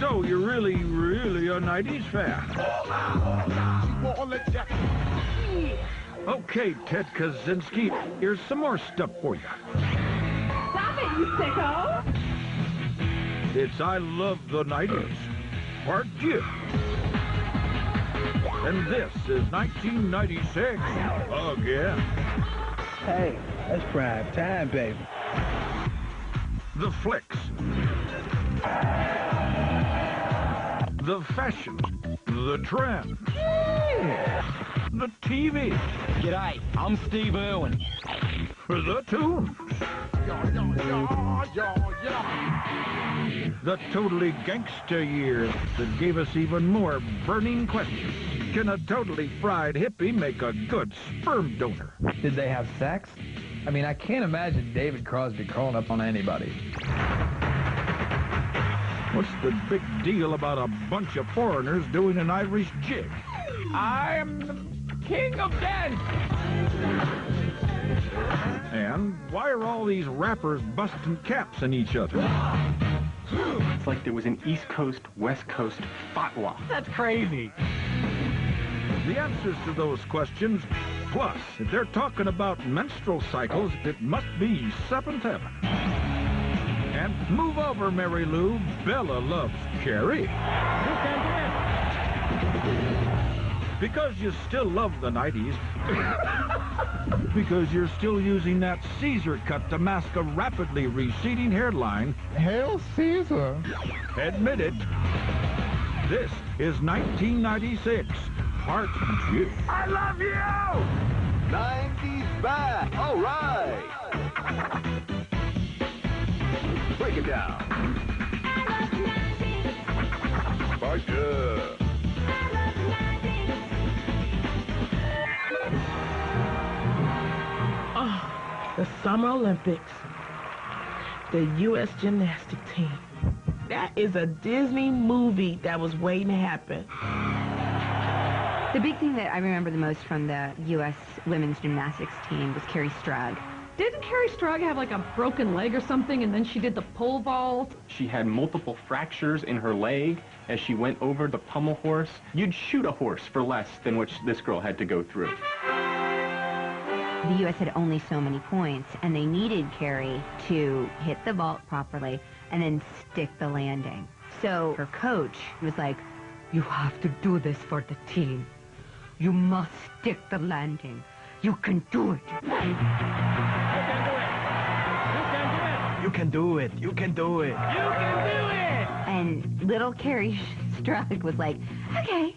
So you're really a 90s fan. Okay, Ted Kaczynski, here's some more stuff for you. Stop it, you sicko! It's I Love the 90s, Part 2. And this is 1996 again. Hey, that's prime time, baby. The flicks. The fashion. The trend. The TV. G'day, I'm Steve Irwin. The tunes. The totally gangster years that gave us even more burning questions. Can a totally fried hippie make a good sperm donor? Did they have sex? I mean, I can't imagine David Crosby crawling up on anybody. What's the big deal about a bunch of foreigners doing an Irish jig? I am the king of dance! And why are all these rappers busting caps on each other? It's like there was an East Coast, West Coast fatwa. That's crazy. The answers to those questions, plus, if they're talking about menstrual cycles, it must be seventh heaven. And move over, Mary Lou. Bella loves Carrie. Because you still love the 90s. Because you're still using that Caesar cut to mask a rapidly receding hairline. Hail Caesar. Admit it. This is 1996, Part 2. I love you! 90s back. All right. Break it down. Part 2. The Summer Olympics, the U.S. gymnastic team. That is a Disney movie that was waiting to happen. The big thing that I remember the most from the U.S. women's gymnastics team was Carrie Strug. Didn't Carrie Strug have like a broken leg or something, and then she did the pole vault? She had multiple fractures in her leg as she went over the pommel horse. You'd shoot a horse for less than what this girl had to go through. The U.S. had only so many points, and they needed Carrie to hit the vault properly and then stick the landing. So her coach was like, "You have to do this for the team. You must stick the landing. You can do it." You can do it. You can do it. You can do it! And little Carrie Strug was like, "Okay."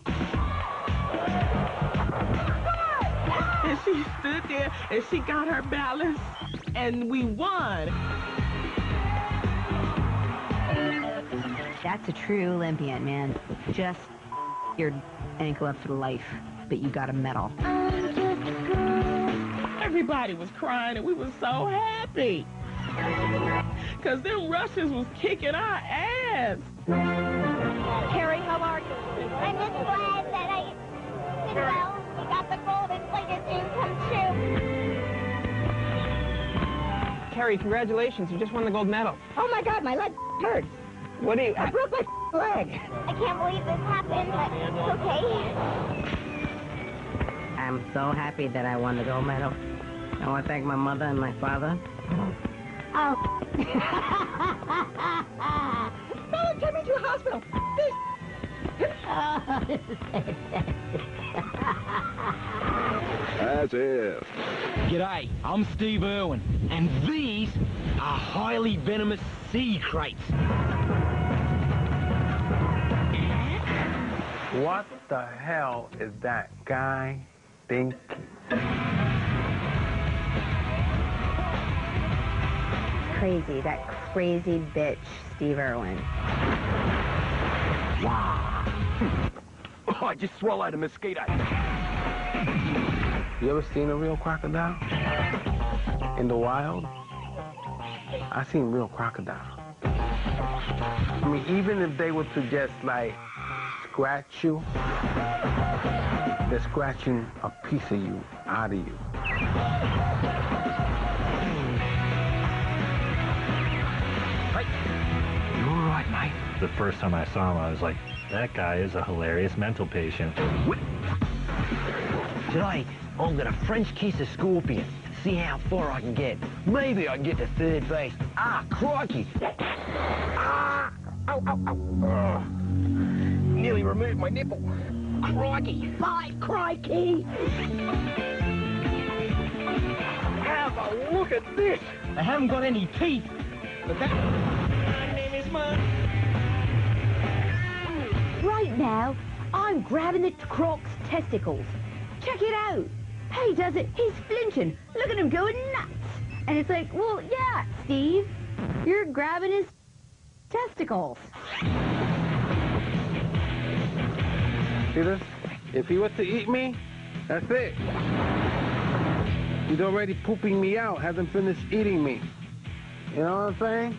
And she stood there, and she got her balance, and we won. That's a true Olympian, man. Just your ankle up for life, but you got a medal. Everybody was crying, and we were so happy. Because them Russians was kicking our ass. Carrie, how are you? I'm just glad that I did well. We got the gold inflated dream come true. Carrie, congratulations. You just won the gold medal. Oh my God, my leg hurts. What do you... I broke my leg. I can't believe this happened, but it's okay. I'm so happy that I won the gold medal. I want to thank my mother and my father. Oh. Someone take me to a hospital. As if. G'day, I'm Steve Irwin, and these are highly venomous sea kraits. What the hell is that guy thinking? Crazy, that crazy bitch, Steve Irwin. Wow. Oh, I just swallowed a mosquito. You ever seen a real crocodile? In the wild? I seen real crocodile. I mean, even if they were to just, like, scratch you, they're scratching a piece of you out of you. You're The first time I saw him, I was like, that guy is a hilarious mental patient. Today, I'm gonna French kiss a scorpion. See how far I can get. Maybe I can get to third base. Ah, crikey! Ah! Ow, ow, ow. Nearly removed my nipple. Crikey! My crikey! Have a look at this! I haven't got any teeth, but that... My name is Mud. Right now, I'm grabbing the croc's testicles. Check it out. Hey, does it? He's flinching. Look at him going nuts. And it's like, well, yeah, Steve, you're grabbing his testicles. See this? If he was to eat me, that's it. He's already pooping me out, hasn't finished eating me. You know what I'm saying?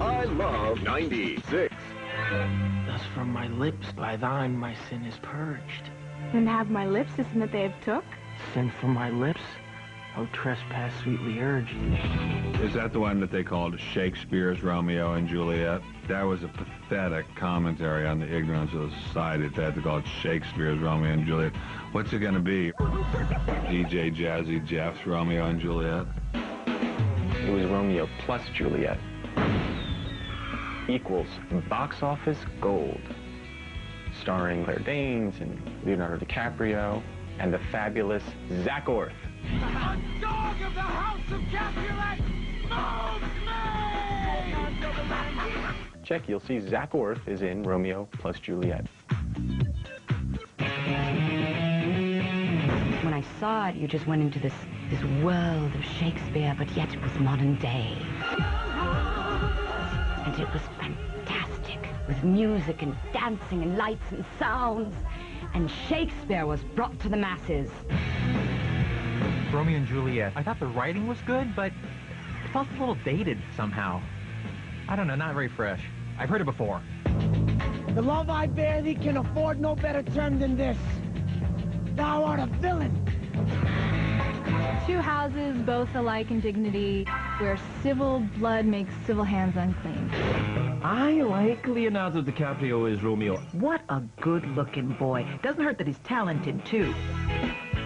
I love 96. Thus from my lips, by thine my sin is purged. And have my lips, isn't it they have took? Sin from my lips, O trespass sweetly urged. Is that the one that they called Shakespeare's Romeo and Juliet? That was a pathetic commentary on the ignorance of the society. They had to call it Shakespeare's Romeo and Juliet. What's it going to be? DJ Jazzy Jeff's Romeo and Juliet? It was Romeo plus Juliet. Equals box office gold. Starring Claire Danes and Leonardo DiCaprio and the fabulous Zach Orth. The hot dog of the House of Capulet moves me! Check, you'll see Zach Orth is in Romeo plus Juliet. When I saw it, you just went into this world of Shakespeare, but yet it was modern day. And it was fantastic, with music and dancing and lights and sounds. And Shakespeare was brought to the masses. Romeo and Juliet. I thought the writing was good, but it felt a little dated somehow. I don't know, not very fresh. I've heard it before. The love I bear thee can afford no better term than this. Thou art a villain. Two houses, both alike in dignity, where civil blood makes civil hands unclean. I like Leonardo DiCaprio as Romeo. What a good-looking boy. Doesn't hurt that he's talented, too.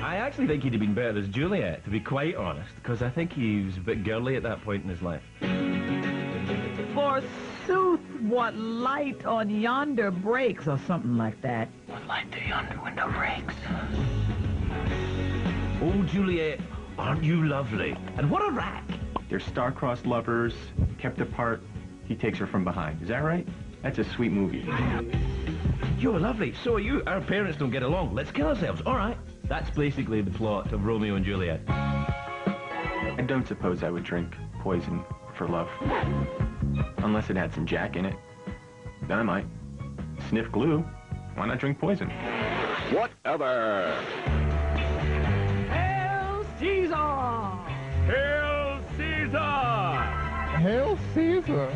I actually think he'd have been better as Juliet, to be quite honest, because I think he was a bit girly at that point in his life. Forsooth, what light on yonder breaks, or something like that. What light to yonder window breaks? Oh, Juliet, aren't you lovely? And what a rack! They're star-crossed lovers, kept apart. He takes her from behind. Is that right? That's a sweet movie. You're lovely, so are you. Our parents don't get along. Let's kill ourselves. All right. That's basically the plot of Romeo and Juliet. I don't suppose I would drink poison for love. Unless it had some Jack in it. Then I might. Sniff glue. Why not drink poison? Whatever. Hail Caesar! Hail Caesar! Hail Caesar!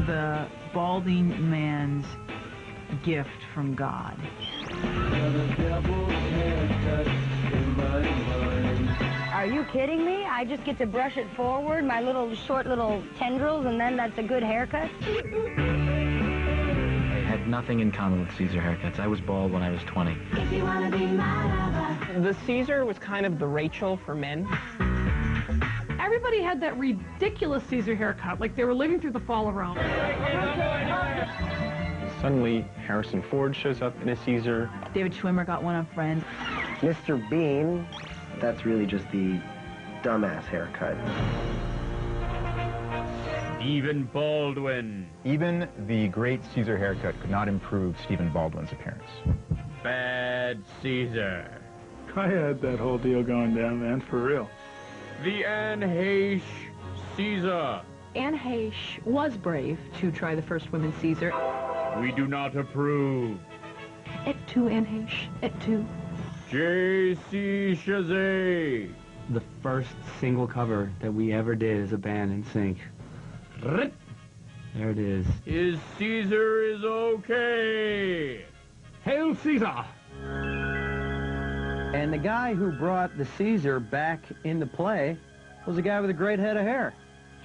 The balding man's gift from God. Are you kidding me? I just get to brush it forward, my short little tendrils, and then that's a good haircut? I had nothing in common with Caesar haircuts. I was bald when I was 20. If you want to be my lover. The Caesar was kind of the Rachel for men. Everybody had that ridiculous Caesar haircut, like they were living through the fall of Rome. Suddenly, Harrison Ford shows up in a Caesar. David Schwimmer got one on Friends. Mr. Bean, that's really just the dumbass haircut. Stephen Baldwin. Even the great Caesar haircut could not improve Stephen Baldwin's appearance. Bad Caesar. I had that whole deal going down, man, for real. The Anne Heche Caesar. Anne Heche was brave to try the first women Caesar. We do not approve. Et tu, Anne Heche, et tu. J.C. Chazet. The first single cover that we ever did as a band in sync. There it is. Is Caesar is okay. Hail Caesar! And the guy who brought the Caesar back in the play was a guy with a great head of hair.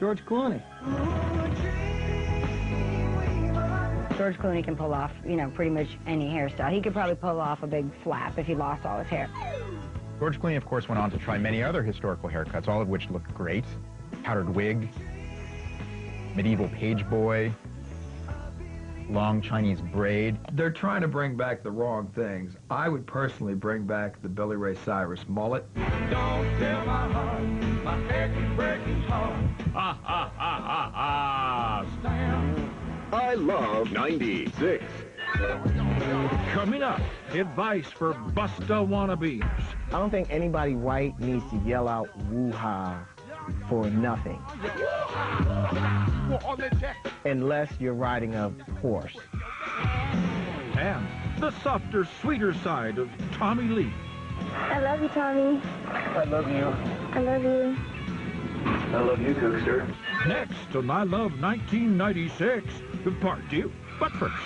George Clooney. George Clooney can pull off, you know, pretty much any hairstyle. He could probably pull off a big flap if he lost all his hair. George Clooney, of course, went on to try many other historical haircuts, all of which looked great. Powdered wig, medieval page boy, long Chinese braid. They're trying to bring back the wrong things. I would personally bring back the Billy Ray Cyrus mullet. Don't tell my heart, my achy breaking heart. Ha ha ha ha ha! I love 96. Coming up, advice for Busta wannabes. I don't think anybody white needs to yell out woo-ha for nothing. Unless you're riding a horse. And the softer, sweeter side of Tommy Lee. I love you, Tommy. I love you. I love you. I love you, Cookster. Next on I Love 1996, part 2. But first,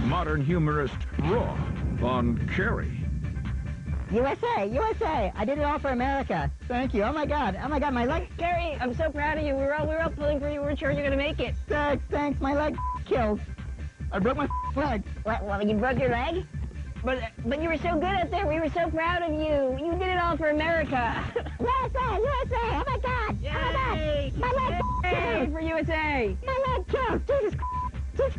modern humorist Raw on Carrie. USA, USA! I did it all for America. Thank you. Oh my God, my leg. Gary, I'm so proud of you. We were all pulling for you. We weren't sure you were gonna make it. Thanks, my leg killed. I broke my leg. What, you broke your leg? But you were so good out there. We were so proud of you. You did it all for America. USA, USA! Oh my God! Yay! Oh my God! My leg Yay killed. for USA! My leg killed. Jesus Christ!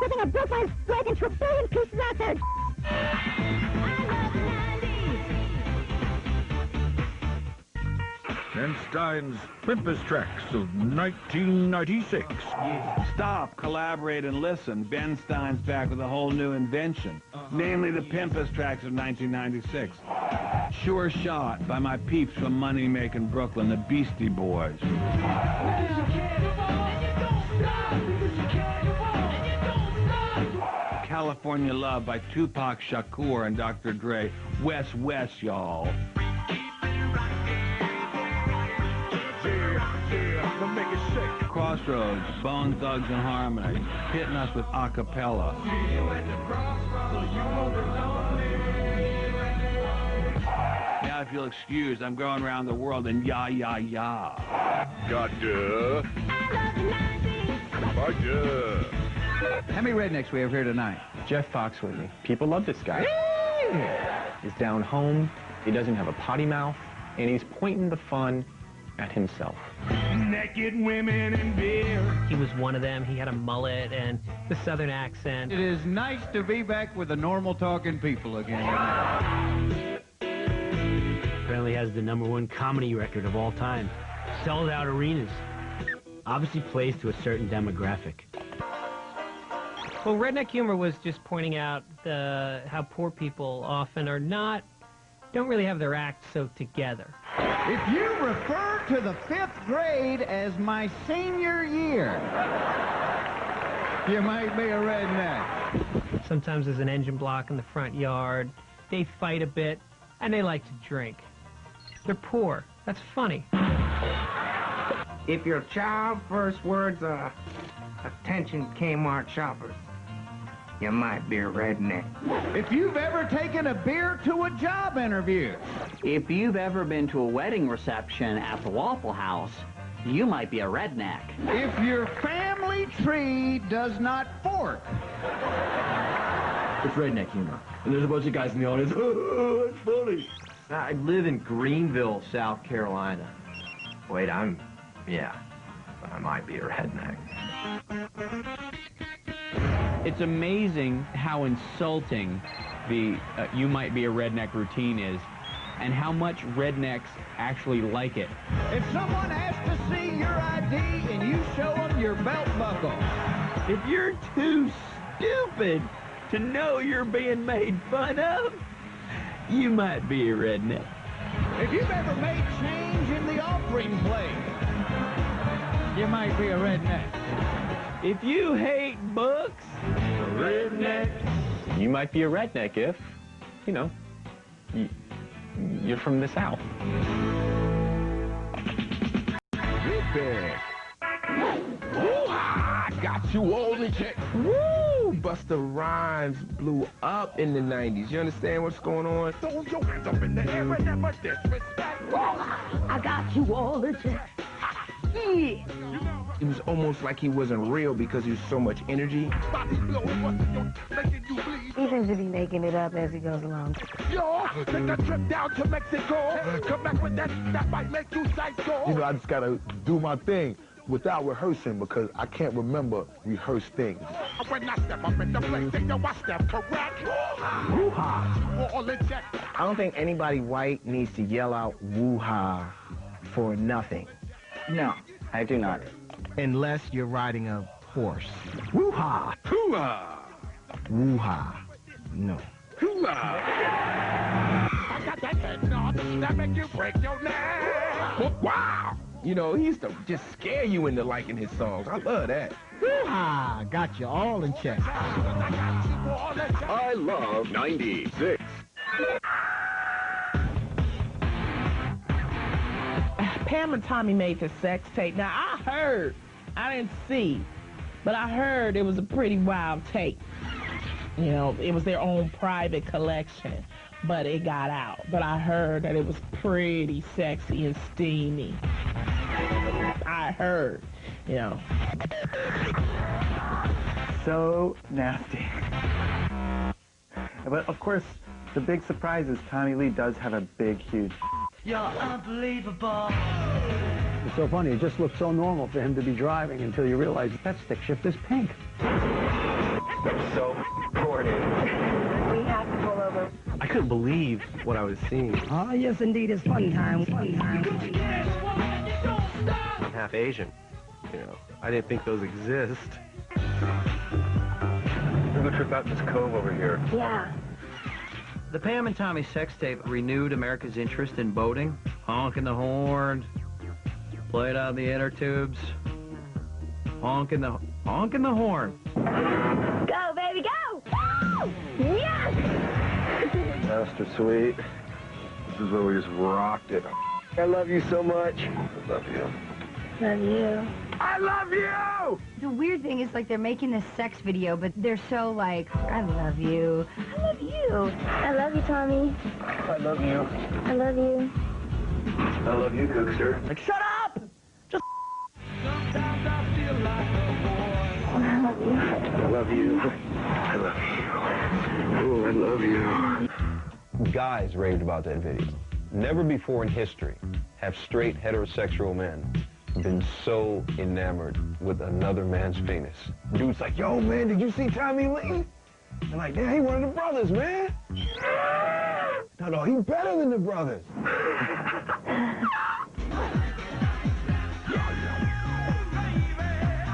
I think I broke my leg into a billion pieces out there. And Stein's Pimpus Tracks of 1996. Stop, collaborate, and listen. Ben Stein's back with a whole new invention, namely the Pimpus Tracks of 1996. Sure Shot by my peeps from money-making Brooklyn, the Beastie Boys. California Love by Tupac Shakur and Dr. Dre. West, y'all. Crossroads, Bone Thugs and Harmony, hitting us with a cappella. Now, if you'll excuse, I'm going around the world in ya. Got duh. By duh. How many rednecks we have here tonight? Jeff Foxworthy. People love this guy. He's down home, he doesn't have a potty mouth, and he's pointing the fun at himself. Naked women and beer. He was one of them. He had a mullet and the southern accent. It is nice to be back with the normal talking people again. Apparently has the #1 comedy record of all time. Sold out arenas. Obviously plays to a certain demographic. Well, redneck humor was just pointing out how poor people often don't really have their act so together. If you refer to the 5th grade as my senior year, you might be a redneck. Sometimes there's an engine block in the front yard. They fight a bit, and they like to drink. They're poor. That's funny. If your child's first words are, "Attention Kmart shoppers," you might be a redneck. If you've ever taken a beer to a job interview. If you've ever been to a wedding reception at the Waffle House, you might be a redneck. If your family tree does not fork. It's redneck humor. And there's a bunch of guys in the audience, oh, it's funny. I live in Greenville, South Carolina. Wait, I might be a redneck. It's amazing how insulting the "you might be a redneck" routine is, and how much rednecks actually like it. If someone asks to see your ID and you show them your belt buckle, if you're too stupid to know you're being made fun of, you might be a redneck. If you've ever made change in the offering plate, you might be a redneck. If you hate books, redneck. You might be a redneck if, you're from the South. I got you all the check. Woo! Busta Rhymes blew up in the 90s. You understand what's going on? Throw your hands up in the air and never disrespect. I got you all the check. me. It was almost like he wasn't real because he was so much energy. He seems to be making it up as he goes along. Yo, take a trip down to Mexico. Come back with that might make you psycho. You know, I just gotta do my thing without rehearsing because I can't remember rehearsed things. When I step up in the place, they know I step correct. Woo-ha! All in check. I don't think anybody white needs to yell out woo-ha for nothing. No, I do not. Unless you're riding a horse. Woo-ha! Hoo-ah! Woo-ha. No. Hoo-ah! I got that head nod that make you break your neck. Wow! You know, he used to just scare you into liking his songs. I love that. Ah, got you all in check. I love 96. Pam and Tommy made the sex tape. Now, I didn't see, but I heard it was a pretty wild tape. You know, it was their own private collection, but it got out. But I heard that it was pretty sexy and steamy. I heard, you know. So nasty. But, of course, the big surprise is Tommy Lee does have a big, huge... You're unbelievable. It's so funny. It just looked so normal for him to be driving until you realize that stick shift is pink. I'm so bored. We have to pull over. I couldn't believe what I was seeing. Ah, yes, indeed. It's fun time. Fun time. I'm half Asian. You know, I didn't think those exist. We're gonna trip out this cove over here. Yeah. The Pam and Tommy sex tape renewed America's interest in boating, honking the horn, played out the inner tubes, honking the horn. Go, baby, go! Woo! Yes! Master Sweet, this is where we just rocked it. I love you so much. I love you. Love you. I love you! The weird thing is, like, they're making this sex video, but they're so like, I love you. I love you. I love you, Tommy. I love you. I love you. I love you, Cookster. Like, shut up! Just... Sometimes I feel like a boy. I love you. I love you. I love you. Oh, I love you. Guys raved about that video. Never before in history have straight heterosexual men been so enamored with another man's penis. Dude's like, yo, man, did you see Tommy Lee? They're like, yeah, he one of the brothers, man. No, he better than the brothers.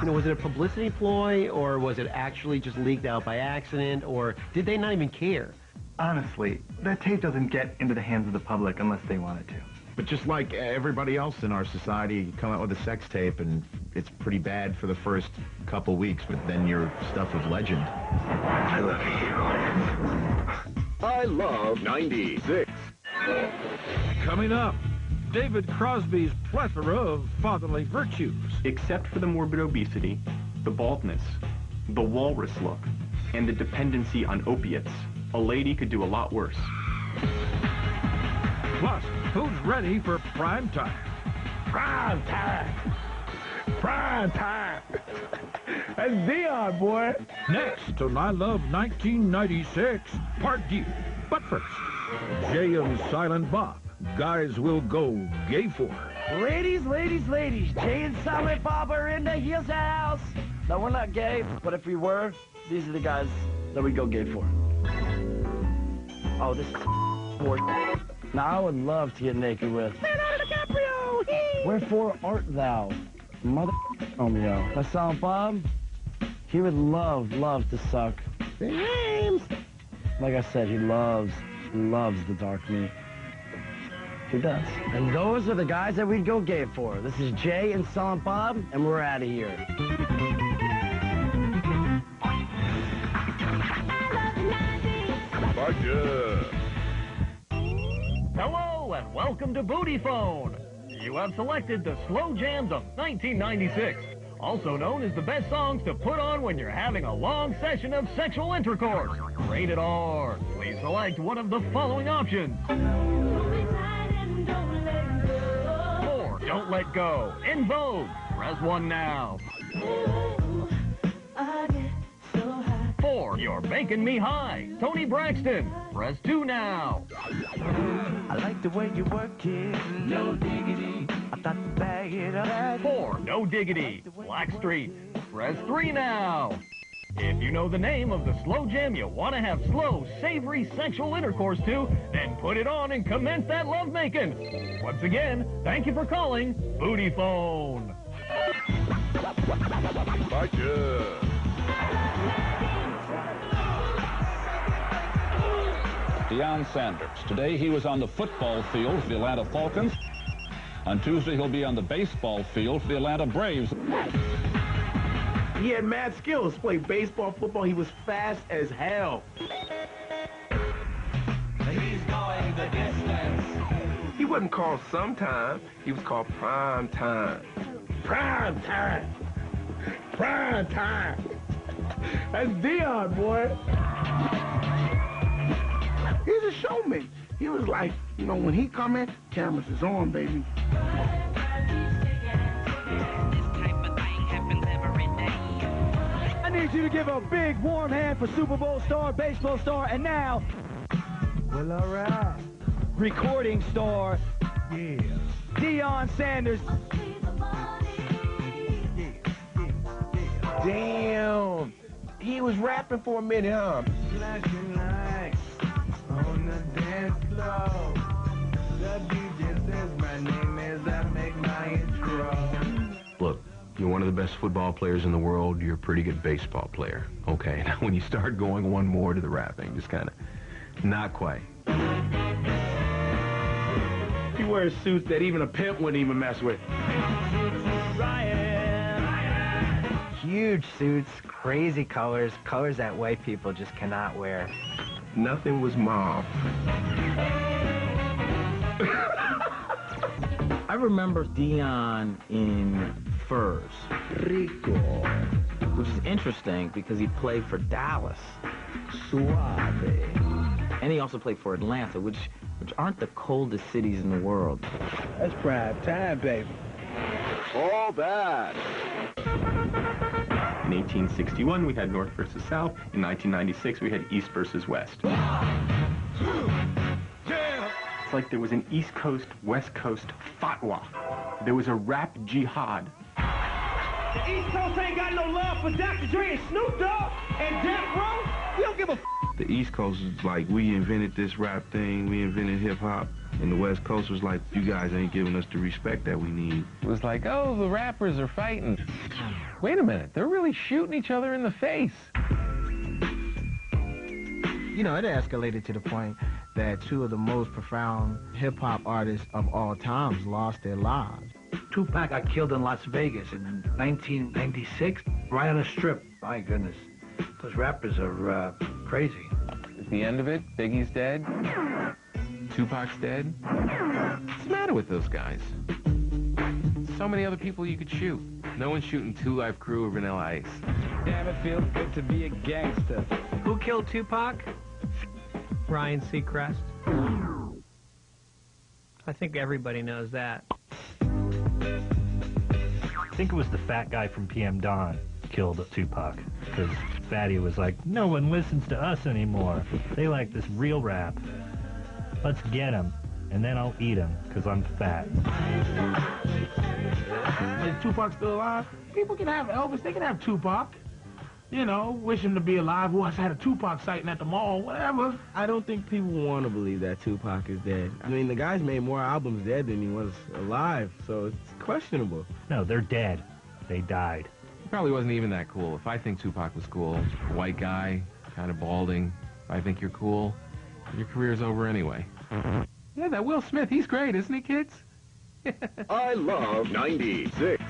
You know, was it a publicity ploy, or was it actually just leaked out by accident, or did they not even care? Honestly, that tape doesn't get into the hands of the public unless they want it to. But just like everybody else in our society, you come out with a sex tape and it's pretty bad for the first couple weeks, but then you're stuff of legend. I love you. I love 96. Coming up, David Crosby's plethora of fatherly virtues. Except for the morbid obesity, the baldness, the walrus look, and the dependency on opiates, a lady could do a lot worse. Plus, who's ready for prime time? Prime time. Prime time. That's Dion, boy. Next on I Love 1996, Part D. But first, Jay and Silent Bob, guys will go gay for. Ladies, Jay and Silent Bob are in the Hills House. No, we're not gay, but if we were, these are the guys that we go gay for. Oh, this is horse. Now I would love to get naked with Leonardo DiCaprio. Wherefore art thou, mother Romeo? That Silent Bob, he would love to suck big names. Like I said, he loves the dark meat. He does. And those are the guys that we'd go gay for. This is Jay and Silent Bob, and we're out of here. Hello and welcome to Booty Phone. You have selected the slow jams of 1996, also known as the best songs to put on when you're having a long session of sexual intercourse. Rated R. Please select one of the following options. 4, Don't let go. In Vogue. Press 1 now. 4, You're Making Me High. Tony Braxton. Press 2 now. I like the way you work it. No diggity. I thought to bag it up. 4, No Diggity. Blackstreet. Press 3 now. If you know the name of the slow jam you want to have slow, savory sexual intercourse to, then put it on and commence that lovemaking. Once again, thank you for calling Booty Phone. Gotcha. Deion Sanders. Today he was on the football field for the Atlanta Falcons. On Tuesday he'll be on the baseball field for the Atlanta Braves. He had mad skills. Played baseball, football. He was fast as hell. He's going the distance. He wasn't called sometime. He was called prime time. Prime time. Prime time. That's Deion, boy. He's a showman. He was like, you know, when he come in, cameras is on, baby. I need you to give a big warm hand for Super Bowl star, baseball star, and now, well, all right, recording star, yeah, Deion Sanders. Damn. He was rapping for a minute, huh? Flashing lights on the dance floor. The DJ says my name as I make my intro. Look, you're one of the best football players in the world. You're a pretty good baseball player. Okay, now when you start going one more to the rapping, just kind of not quite. He wears suits that even a pimp wouldn't even mess with. Huge suits, crazy colors, colors that white people just cannot wear. Nothing was mauve. I remember Deion in furs. Rico. Which is interesting because he played for Dallas. Suave. And he also played for Atlanta, which aren't the coldest cities in the world. That's prime time, baby. All bad. In 1861, we had North versus South. In 1996, we had East versus West. It's like there was an East Coast, West Coast fatwa. There was a rap jihad. The East Coast ain't got no love for Dr. Dre and Snoop Dogg and Death Row. We don't give a The East Coast is like, we invented this rap thing, we invented hip-hop, and the West Coast was like, you guys ain't giving us the respect that we need. It was like, oh, the rappers are fighting. Wait a minute, they're really shooting each other in the face. You know, it escalated to the point that two of the most profound hip-hop artists of all times lost their lives. Tupac got killed in Las Vegas in 1996, right on a strip. My goodness, those rappers are crazy. At the end of it, Biggie's dead. Tupac's dead. What's the matter with those guys? So many other people you could shoot. No one's shooting Two Live Crew or Vanilla Ice. Damn, it feels good to be a gangster. Who killed Tupac? Ryan Seacrest. I think everybody knows that. I think it was the fat guy from PM Dawn killed Tupac, because Fatty was like, no one listens to us anymore. They like this real rap. Let's get him, and then I'll eat him, because I'm fat. Is Tupac still alive? People can have Elvis, they can have Tupac. You know, wish him to be alive. Who else had a Tupac sighting at the mall, whatever. I don't think people want to believe that Tupac is dead. I mean, the guy's made more albums dead than he was alive, so it's questionable. No, they're dead. They died. He probably wasn't even that cool. If I think Tupac was cool, white guy, kind of balding, if I think you're cool, your career's over anyway. Yeah, that Will Smith, he's great, isn't he, kids? I love 96.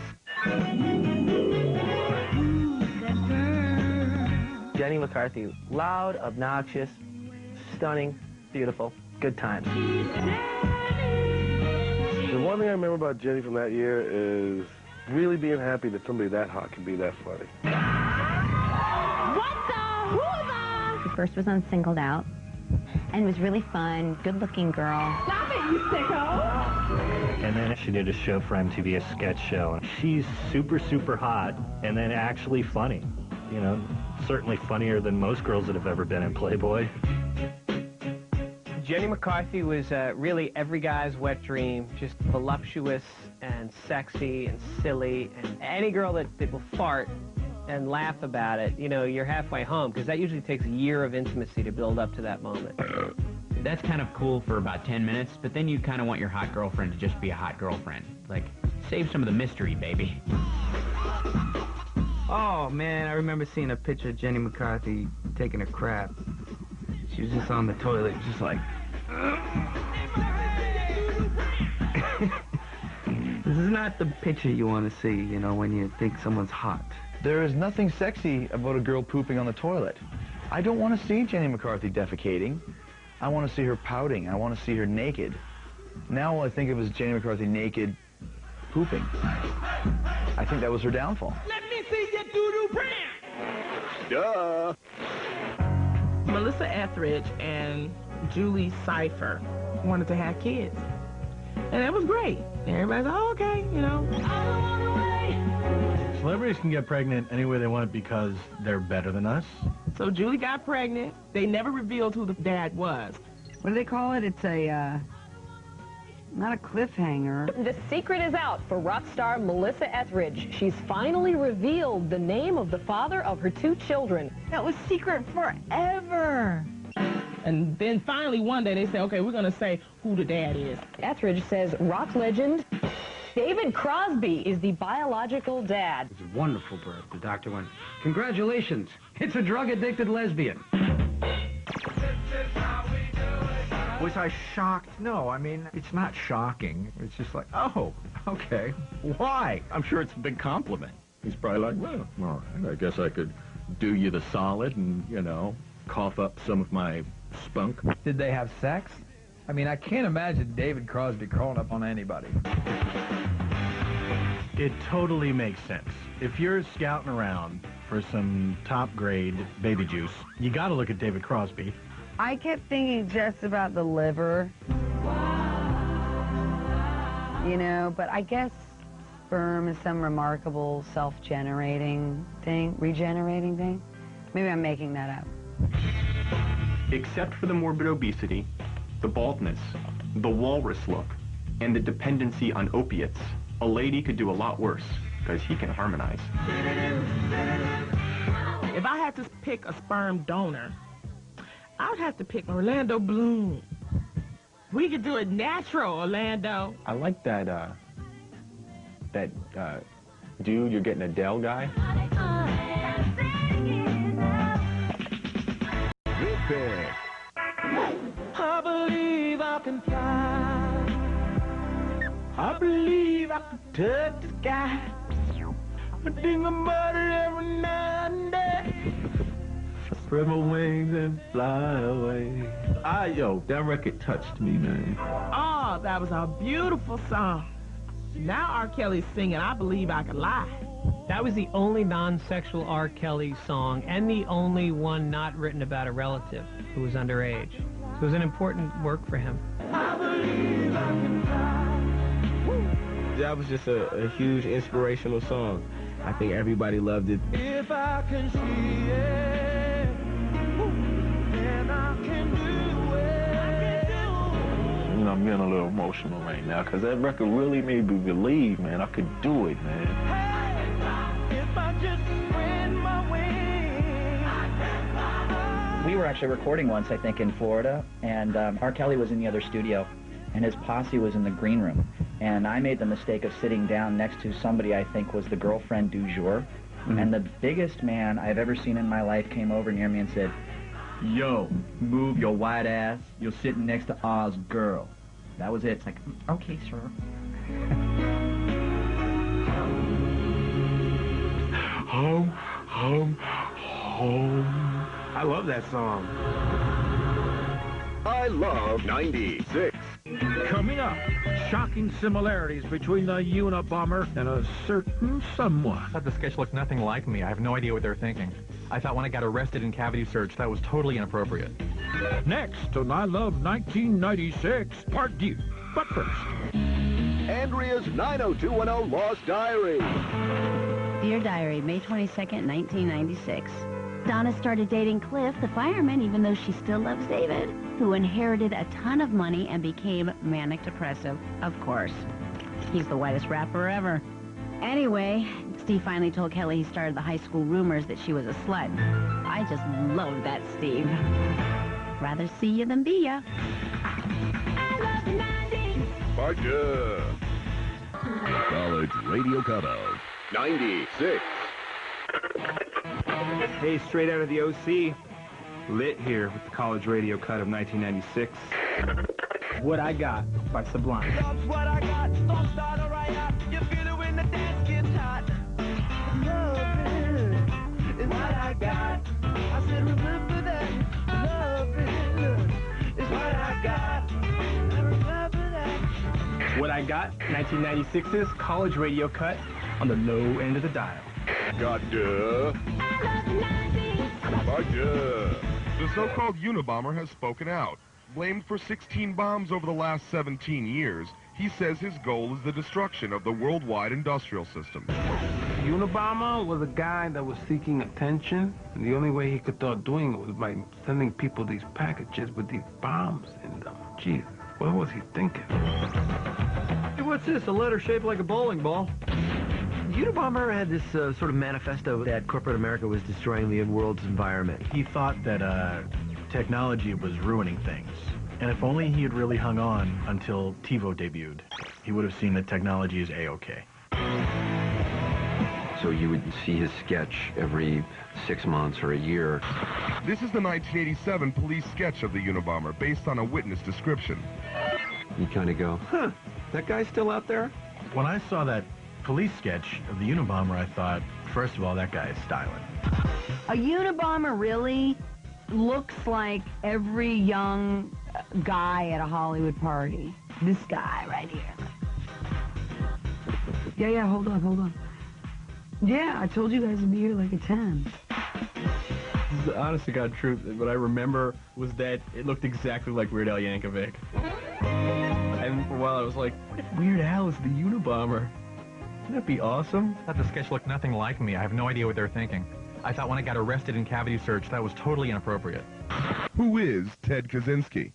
Jenny McCarthy, loud, obnoxious, stunning, beautiful, good times. The one thing I remember about Jenny from that year is really being happy that somebody that hot can be that funny. What the hoo-ha? She first was on Singled Out and was really fun, good-looking girl. Stop it, you sicko! And then she did a show for MTV, a sketch show. She's super, super hot, and then actually funny. You know, certainly funnier than most girls that have ever been in Playboy. Jenny McCarthy was really every guy's wet dream, just voluptuous and sexy and silly, and any girl that will fart and laugh about it, you know, you're halfway home, because that usually takes a year of intimacy to build up to that moment. That's kind of cool for about 10 minutes, but then you kind of want your hot girlfriend to just be a hot girlfriend. Like, save some of the mystery, baby. Oh, man, I remember seeing a picture of Jenny McCarthy taking a crap. She was just on the toilet, just like... This is not the picture you want to see, you know, when you think someone's hot. There is nothing sexy about a girl pooping on the toilet. I don't want to see Jenny McCarthy defecating. I want to see her pouting. I want to see her naked. Now all I think of is Jenny McCarthy naked pooping. I think that was her downfall. Let me see your doo-doo print. Duh. Melissa Etheridge and Julie Cypher wanted to have kids. And it was great. Everybody's like, oh, okay, you know. Celebrities can get pregnant any way they want because they're better than us. So Julie got pregnant. They never revealed who the dad was. What do they call it? It's a, not a cliffhanger. The secret is out for rock star Melissa Etheridge. She's finally revealed the name of the father of her 2 children. That was secret forever. And then finally one day they say, okay, we're going to say who the dad is. Etheridge says rock legend David Crosby is the biological dad. It's a wonderful birth. The doctor went, congratulations, it's a drug-addicted lesbian. Was I shocked? No, I mean, it's not shocking. It's just like, oh, okay. Why? I'm sure it's a big compliment. He's probably like, well, all right, I guess I could do you the solid and, you know, cough up some of my spunk. Did they have sex? I mean, I can't imagine David Crosby crawling up on anybody. It totally makes sense. If you're scouting around for some top-grade baby juice, you got to look at David Crosby. I kept thinking just about the liver. You know, but I guess sperm is some remarkable self-generating thing, regenerating thing. Maybe I'm making that up. Except for the morbid obesity, the baldness, the walrus look, and the dependency on opiates, a lady could do a lot worse, because he can harmonize. If I had to pick a sperm donor, I would have to pick Orlando Bloom. We could do it natural, Orlando. I like that, dude, you're getting Adele guy. I believe I can fly. I believe I can touch the sky. I think about it every night and day. Spread my wings and fly away. Yo, that record touched me, man. Oh, that was a beautiful song. Now R. Kelly's singing I Believe I Can Lie. That was the only non-sexual R. Kelly song and the only one not written about a relative who was underage. So it was an important work for him. I believe I can fly. That was just a huge inspirational song. I think everybody loved it. If I can see it, then I can do it. You know, I'm getting a little emotional right now, because that record really made me believe, man, I could do it, man. We were actually recording once, I think, in Florida, and R. Kelly was in the other studio, and his posse was in the green room. And I made the mistake of sitting down next to somebody I think was the girlfriend du jour. Mm-hmm. And the biggest man I've ever seen in my life came over near me and said, "Yo, move your white ass. You're sitting next to Oz girl." That was it. It's like, okay, sir. Home, home, home. I love that song. I love 96. Coming up, shocking similarities between the Unabomber and a certain someone. I thought the sketch looked nothing like me. I have no idea what they're thinking. I thought when I got arrested in cavity search, that was totally inappropriate. Next on I Love 1996, Part 2. But first... Andrea's 90210 Lost Diary. Dear Diary, May 22nd, 1996. Donna started dating Cliff, the fireman, even though she still loves David, who inherited a ton of money and became manic depressive, of course. He's the whitest rapper ever. Anyway, Steve finally told Kelly he started the high school rumors that she was a slut. I just love that, Steve. Rather see you than be ya. Parker. College Radio Cutout. 96. Hey, straight out of the OC. Lit here with the college radio cut of 1996. What I Got by Sublime. That's what I got. Don't start a riot. You feel it when the dance gets hot. Loving is what I got. I said remember that. Loving is what I got. I remember that. What I Got, 1996's college radio cut on the low end of the dial. Got duh. The so-called Unabomber has spoken out. Blamed for 16 bombs over the last 17 years, he says his goal is the destruction of the worldwide industrial system. Unabomber was a guy that was seeking attention, and the only way he could start doing it was by sending people these packages with these bombs in them. Jeez, what was he thinking? Hey, what's this? A letter shaped like a bowling ball. Unabomber had this sort of manifesto that corporate America was destroying the world's environment. He thought that technology was ruining things. And if only he had really hung on until TiVo debuted, he would have seen that technology is A-OK. So you would see his sketch every 6 months or a year. This is the 1987 police sketch of the Unabomber, based on a witness description. You kind of go, huh, that guy's still out there? When I saw that police sketch of the Unabomber, I thought, first of all, that guy is styling. A Unabomber really looks like every young guy at a Hollywood party. This guy right here. Yeah, hold on. Yeah, I told you guys to be here like a 10. This is the honest to God truth. What I remember was that it looked exactly like Weird Al Yankovic. And for a while I was like, what if Weird Al is the Unabomber? Wouldn't that be awesome? I thought the sketch looked nothing like me. I have no idea what they were thinking. I thought when I got arrested in cavity search, that was totally inappropriate. Who is Ted Kaczynski?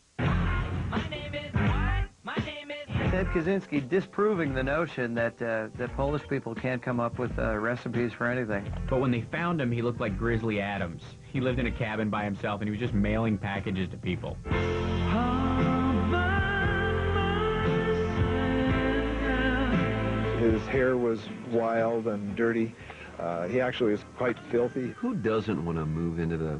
Ted Kaczynski disproving the notion that that Polish people can't come up with recipes for anything. But when they found him, he looked like Grizzly Adams. He lived in a cabin by himself, and he was just mailing packages to people. His hair was wild and dirty. He actually was quite filthy. Who doesn't want to move into the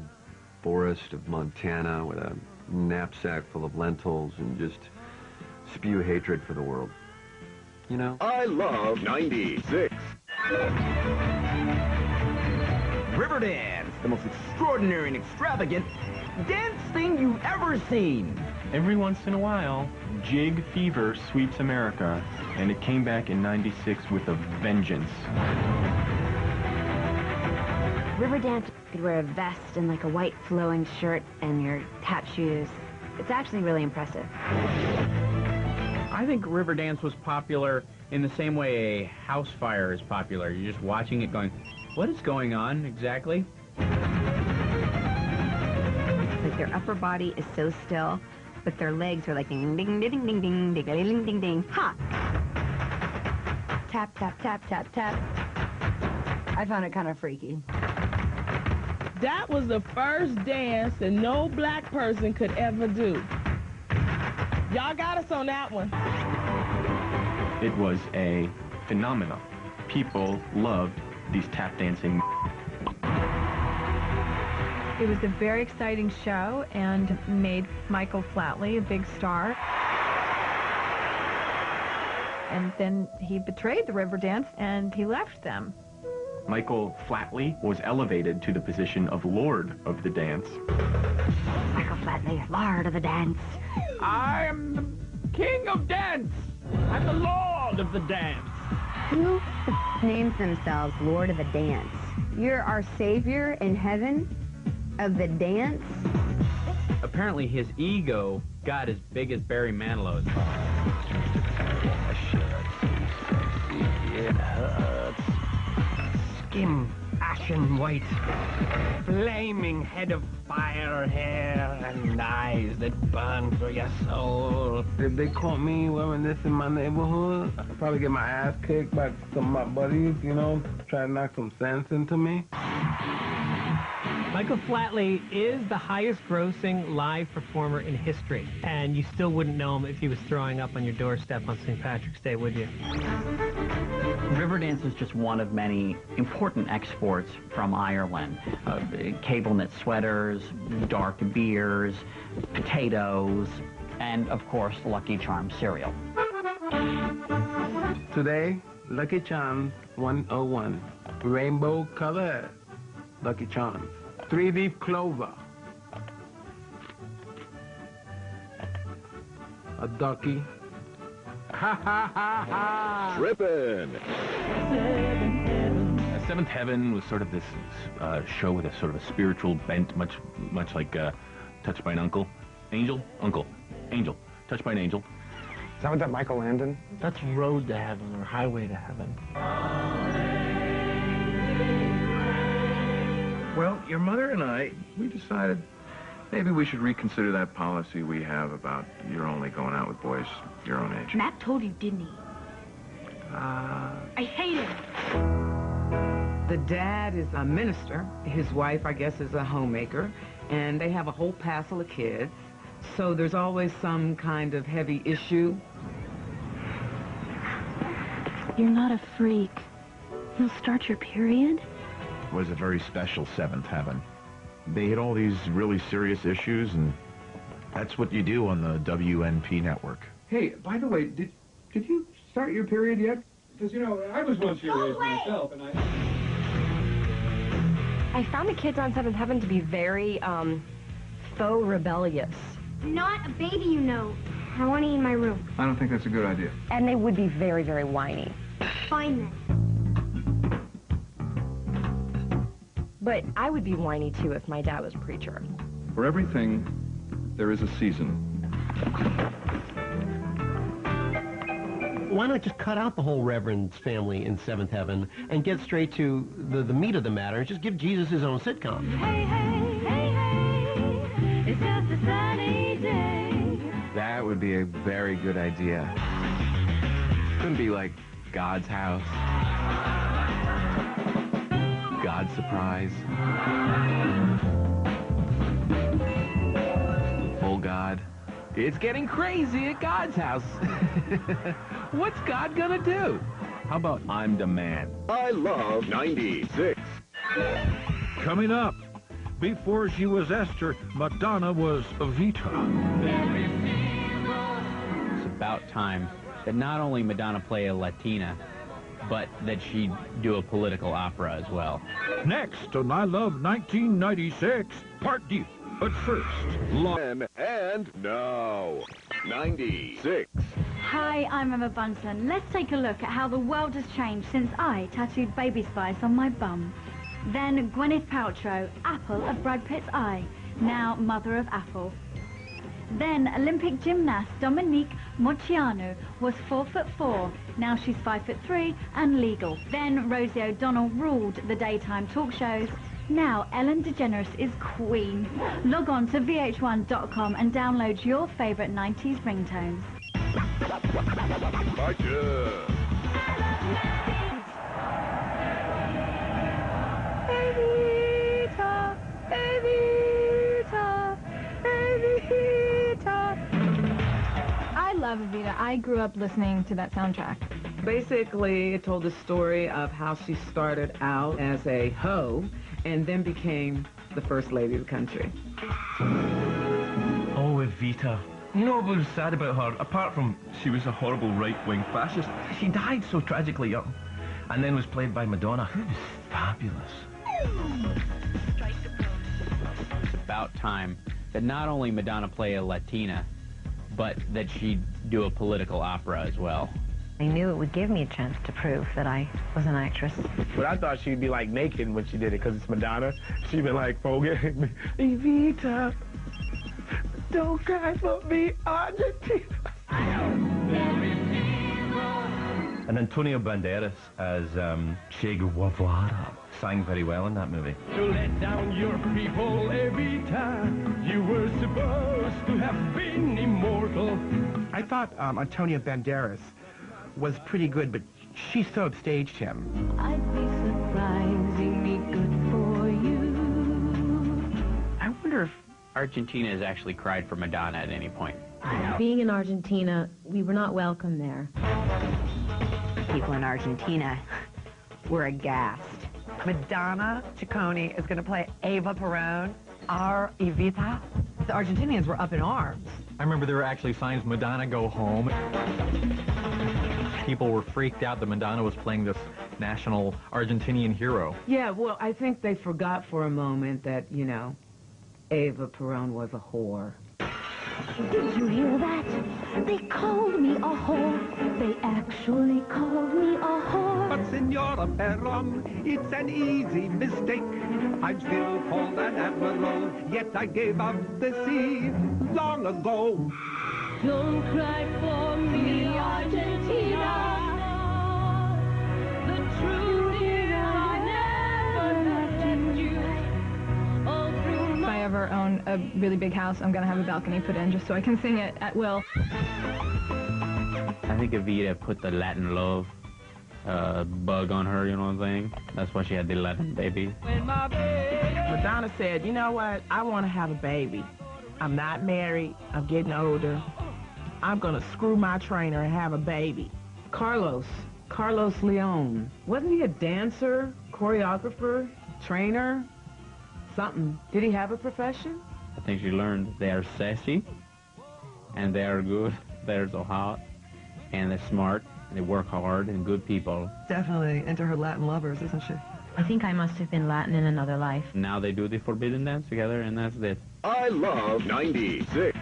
forest of Montana with a knapsack full of lentils and just spew hatred for the world? You know? I love 96. Riverdance, the most extraordinary and extravagant dance thing you've ever seen. Every once in a while, Jig Fever sweeps America, and it came back in '96 with a vengeance. Riverdance could wear a vest and like a white flowing shirt and your tap shoes. It's actually really impressive. I think Riverdance was popular in the same way a house fire is popular. You're just watching it going, what is going on exactly? Like their upper body is so still, but their legs are like ding ding ding ding ding ding ding ding ding ding. Ha! Tap tap tap tap tap. I found it kind of freaky. That was the first dance that no black person could ever do. Y'all got us on that one. It was a phenomenon. People loved these tap dancing. It was a very exciting show and made Michael Flatley a big star. And then he betrayed the Riverdance and he left them. Michael Flatley was elevated to the position of Lord of the Dance. Michael Flatley, Lord of the Dance. I am the king of dance. I'm the lord of the dance. Who names themselves Lord of the Dance? You're our savior in heaven of the dance? Apparently his ego got as big as Barry Manilow's. It hurts. Skin ashen white, flaming head of fire, hair and eyes that burn through your soul. If they caught me wearing this in my neighborhood, I'd probably get my ass kicked by some of my buddies, you know, try to knock some sense into me. Michael Flatley is the highest-grossing live performer in history, and you still wouldn't know him if he was throwing up on your doorstep on St. Patrick's Day, would you? Riverdance is just one of many important exports from Ireland. Cable knit sweaters, dark beers, potatoes, and, of course, Lucky Charms cereal. Today, Lucky Charms 101. Rainbow color Lucky Charms. 3-leaf clover. A ducky. Ha ha ha ha! Trippin'. Seventh Heaven was sort of this show with a sort of a spiritual bent, much like Touched by an Uncle. Angel? Uncle. Angel. Touched by an Angel. Is that what that Michael Landon? That's Road to Heaven or Highway to Heaven. Well, your mother and I, we decided maybe we should reconsider that policy we have about you're only going out with boys your own age. Matt told you, didn't he? I hate him. The dad is a minister. His wife, I guess, is a homemaker. And they have a whole passel of kids. So there's always some kind of heavy issue. You're not a freak. You'll start your period? Was a very special Seventh Heaven. They hit all these really serious issues, and that's what you do on the WNP network. Hey, by the way, did you start your period yet? Because, you know, I was once your age myself, and I found the kids on Seventh Heaven to be very, faux rebellious. Not a baby, you know. I want to eat in my room. I don't think that's a good idea. And they would be very, very whiny. Fine then. But I would be whiny, too, if my dad was a preacher. For everything, there is a season. Why not just cut out the whole Reverend's family in Seventh Heaven and get straight to the meat of the matter and just give Jesus his own sitcom? Hey, hey, hey, hey, it's just a sunny day. That would be a very good idea. Couldn't be like God's house. God's surprise. Full God. It's getting crazy at God's house. What's God gonna do? How about I'm the Man? I love 96. Coming up, before she was Esther, Madonna was Evita. It's about time that not only Madonna play a Latina, but that she do a political opera as well. Next on I Love 1996, Part D. But first, And now, 96. Hi, I'm Emma Bunton. Let's take a look at how the world has changed since I tattooed Baby Spice on my bum. Then Gwyneth Paltrow, apple of Brad Pitt's eye, now mother of Apple. Then Olympic gymnast Dominique Moceanu was 4'4", now she's 5'3" and legal. Then Rosie O'Donnell ruled the daytime talk shows. Now Ellen DeGeneres is queen. Log on to vh1.com and download your favourite 90s ringtones. Gotcha. Evita, Evita, Evita. I love Evita. I grew up listening to that soundtrack. Basically, it told the story of how she started out as a hoe and then became the first lady of the country. Oh, Evita. You know what was sad about her? Apart from she was a horrible right-wing fascist, she died so tragically young. And then was played by Madonna, who was fabulous. It's about time that not only Madonna play a Latina, but that she do a political opera as well. I knew it would give me a chance to prove that I was an actress. But I thought she'd be like naked when she did it because it's Madonna. She'd be like, forget me. Evita, don't cry for me, Argentina. And Antonio Banderas as Che Guevara sang very well in that movie. To let down your people every time. You were supposed to have been immortal. I thought Antonio Banderas was pretty good, but she so upstaged him. I'd be surprisingly good for you. I wonder if Argentina has actually cried for Madonna at any point. Being in Argentina, we were not welcome there. People in Argentina were aghast. Madonna Ciccone is going to play Eva Perón, our Evita. The Argentinians were up in arms. I remember there were actually signs, Madonna go home. People were freaked out that Madonna was playing this national Argentinian hero. Yeah, well, I think they forgot for a moment that, you know, Eva Perón was a whore. Did you hear that? They called me a whore. They actually called me a whore. But Senora Perón, it's an easy mistake. I'm still called an admiral, yet I gave up the sea long ago. Don't cry for me, Argentina. The truth is I never left you. All through If I ever own a really big house, I'm going to have a balcony put in just so I can sing it at will. I think Evita put the Latin love bug on her, you know what I'm saying? That's why she had the Latin baby. Madonna said, you know what? I want to have a baby. I'm not married. I'm getting older. I'm going to screw my trainer and have a baby. Carlos Leon. Wasn't he a dancer, choreographer, trainer, something? Did he have a profession? I think she learned they are sassy, and they are good, they're so hot, and they're smart, and they work hard, and good people. Definitely into her Latin lovers, isn't she? I think I must have been Latin in another life. Now they do the forbidden dance together, and that's it. I love 96.